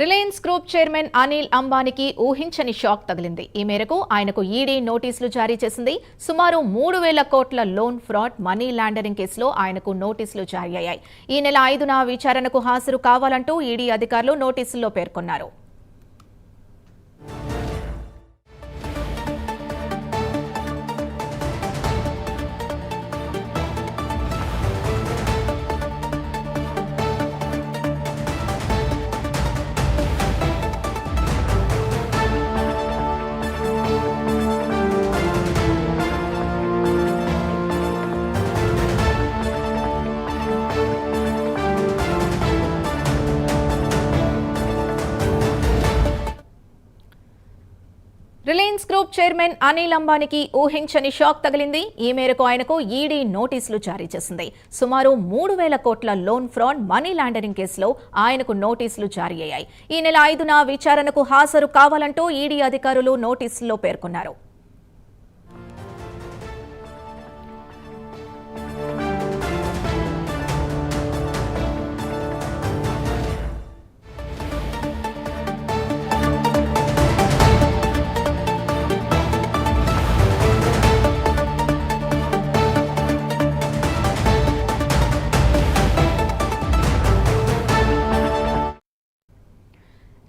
Reliance group chairman Anil అంబానీకి ఊహించని shock తగిలింది. ఈ మేరకు ఆయనకు ఈడీ నోటీసులు జారీ చేసింది. సుమారు 3,000 కోట్ల లోన్ ఫ్రాడ్, మనీ లాండరింగ్ కేసులో ఆయనకు నోటీసులు జారీ అయ్యాయి. ఈ నెల 5న విచారణకు హాజరు కావాలంటూ ఈడీ అధికారులు నోటీసుల్లో పేర్కొన్నారు. రిలయన్స్ గ్రూప్ చైర్మన్ అనిల్ అంబానీకి ఊహించని షాక్ తగిలింది. ఈ మేరకు ఆయనకు ఈడీ నోటీసులు జారీ చేసింది. సుమారు 3,000 కోట్ల లోన్ ఫ్రాడ్, మనీ లాండరింగ్ కేసులో ఆయనకు నోటీసులు జారీ అయ్యాయి. ఈ నెల 5న విచారణకు హాజరు కావాలంటూ ఈడీ అధికారులు నోటీసుల్లో పేర్కొన్నారు.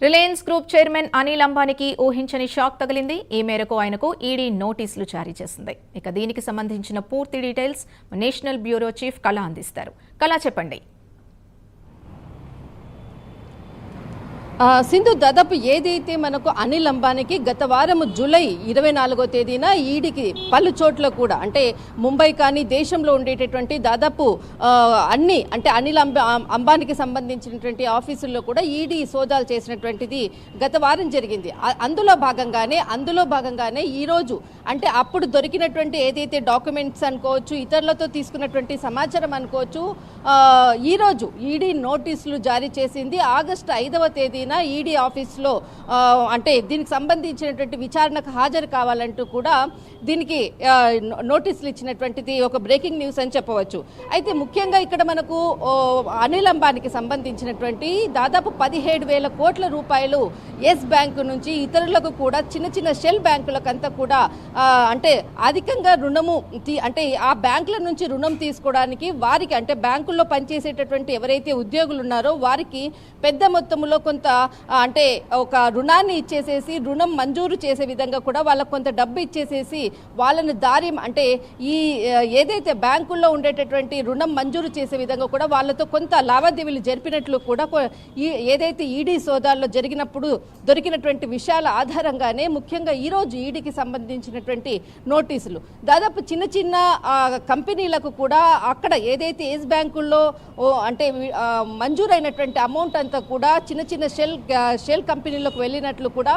రిలయన్స్ గ్రూప్ చైర్మన్ అనిల్ అంబానీకి ఊహించని షాక్ తగిలింది. ఈ మేరకు ఆయనకు ఈడీ నోటీసులు జారీ చేసింది. ఇక దీనికి సంబంధించిన పూర్తి డీటెయిల్స్ నేషనల్ బ్యూరో చీఫ్ కళ అందిస్తారు. కళ, చెప్పండి. సింధు, దాదాపు ఏదైతే మనకు అనిల్ అంబానీకి గత వారం జూలై 24వ తేదీన ఈడీకి పలు చోట్ల కూడా, అంటే ముంబై కానీ దేశంలో ఉండేటటువంటి దాదాపు అన్ని, అంటే అనిల్ అంబానీకి సంబంధించినటువంటి ఆఫీసుల్లో కూడా ఈడీ సోదాలు చేసినటువంటిది గత వారం జరిగింది. అందులో భాగంగానే ఈరోజు, అంటే అప్పుడు దొరికినటువంటి ఏదైతే డాక్యుమెంట్స్ అనుకోవచ్చు, ఇతరులతో తీసుకున్నటువంటి సమాచారం అనుకోవచ్చు, ఈరోజు ఈడీ నోటీసులు జారీ చేసింది. ఆగస్టు 5వ తేదీన ఈడీ ఆఫీస్లో, అంటే దీనికి సంబంధించినటువంటి విచారణకు హాజరు కావాలంటూ కూడా దీనికి నోటీసులు ఇచ్చినటువంటిది ఒక బ్రేకింగ్ న్యూస్ అని చెప్పవచ్చు. అయితే ముఖ్యంగా ఇక్కడ మనకు అనిల్ అంబానీకి సంబంధించినటువంటి దాదాపు 17,000 కోట్ల రూపాయలు ఎస్ బ్యాంకు నుంచి ఇతరులకు కూడా చిన్న షెల్ బ్యాంకులకంతా కూడా, అంటే అధికంగా రుణము, అంటే ఆ బ్యాంకుల నుంచి రుణం తీసుకోవడానికి వారికి, అంటే బ్యాంకుల్లో పనిచేసేటటువంటి ఎవరైతే ఉద్యోగులు ఉన్నారో వారికి పెద్ద మొత్తంలో కొంత, అంటే ఒక రుణాన్ని ఇచ్చేసేసి రుణం మంజూరు చేసే విధంగా కూడా వాళ్ళకు కొంత డబ్బు ఇచ్చేసేసి వాళ్ళని అంటే ఈ ఏదైతే బ్యాంకుల్లో ఉండేటటువంటి రుణం మంజూరు చేసే విధంగా కూడా వాళ్ళతో కొంత లావాదేవీలు జరిపినట్లు కూడా ఏదైతే ఈడీ సోదాల్లో జరిగినప్పుడు దొరికినటువంటి విషయాల ఆధారంగానే ముఖ్యంగా ఈరోజు ఈడీకి సంబంధించినటువంటి నోటీసులు దాదాపు చిన్న కంపెనీలకు కూడా, అక్కడ ఏదైతే ఎస్ బ్యాంకుల్లో అంటే మంజూరైనటువంటి అమౌంట్ అంతా కూడా చిన్న షెల్ కంపెనీలకు వెళ్ళినట్లు కూడా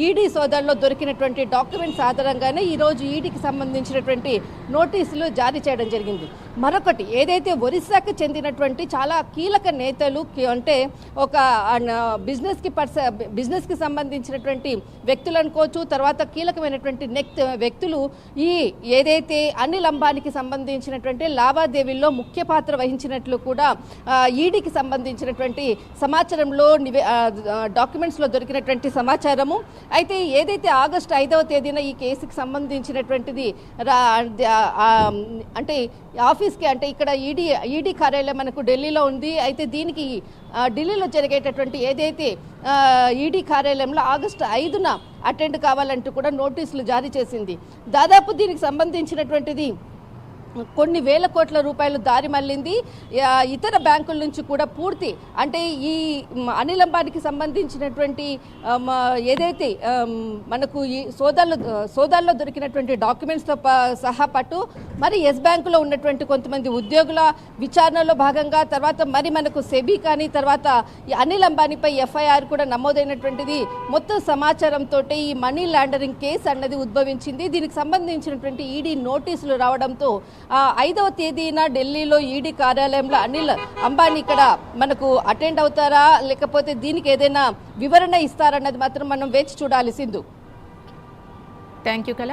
ఈడీ సోదాల్లో దొరికినటువంటి డాక్యుమెంట్స్ ఆధారంగానే ఈరోజు ఈడీకి సంబంధించినటువంటి నోటీసులు జారీ చేయడం జరిగింది. మరొకటి, ఏదైతే ఒరిస్సాకు చెందినటువంటి చాలా కీలక నేతలు, అంటే ఒక బిజినెస్కి సంబంధించినటువంటి వ్యక్తులు అనుకోవచ్చు, తర్వాత కీలకమైనటువంటి వ్యక్తులు ఈ ఏదైతే అనిల్ అంబానీకి సంబంధించినటువంటి లావాదేవీల్లో ముఖ్య పాత్ర వహించినట్లు కూడా ఈడీకి సంబంధించినటువంటి సమాచారంలో, డాక్యుమెంట్స్లో దొరికినటువంటి సమాచారము. అయితే ఏదైతే ఆగస్టు 5వ తేదీన ఈ కేసుకి సంబంధించినటువంటిది, అంటే ఆఫీస్కి, అంటే ఇక్కడ ఈడీ కార్యాలయం మనకు ఢిల్లీలో ఉంది. అయితే దీనికి ఢిల్లీలో జరిగేటటువంటి ఏదైతే ఈడీ కార్యాలయంలో ఆగస్టు 5న అటెండ్ కావాలంటూ కూడా నోటీసులు జారీ చేసింది. దాదాపు దీనికి సంబంధించినటువంటిది కొన్ని వేల కోట్ల రూపాయలు దారి మళ్ళింది. ఇతర బ్యాంకుల నుంచి కూడా పూర్తి, అంటే ఈ అనిల్ అంబానీకి సంబంధించినటువంటి ఏదైతే మనకు ఈ సోదాల్లో దొరికినటువంటి డాక్యుమెంట్స్తో సహా పాటు మరి ఎస్ బ్యాంకులో ఉన్నటువంటి కొంతమంది ఉద్యోగుల విచారణలో భాగంగా, తర్వాత మరి మనకు సెబీ కానీ, తర్వాత ఈ అనిల్ అంబానీపై ఎఫ్ఐఆర్ కూడా నమోదైనటువంటిది మొత్తం సమాచారంతో ఈ మనీ లాండరింగ్ కేసు అన్నది ఉద్భవించింది. దీనికి సంబంధించినటువంటి ఈడీ నోటీసులు రావడంతో 5వ తేదీన ఢిల్లీలో ఈడీ కార్యాలయంలో అనిల్ అంబానీ ఇక్కడ మనకు అటెండ్ అవుతారా, లేకపోతే దీనికి ఏదైనా వివరణ ఇస్తారన్నది మాత్రం మనం వేచి చూడాలి. సింధు, థ్యాంక్ యూ కళ.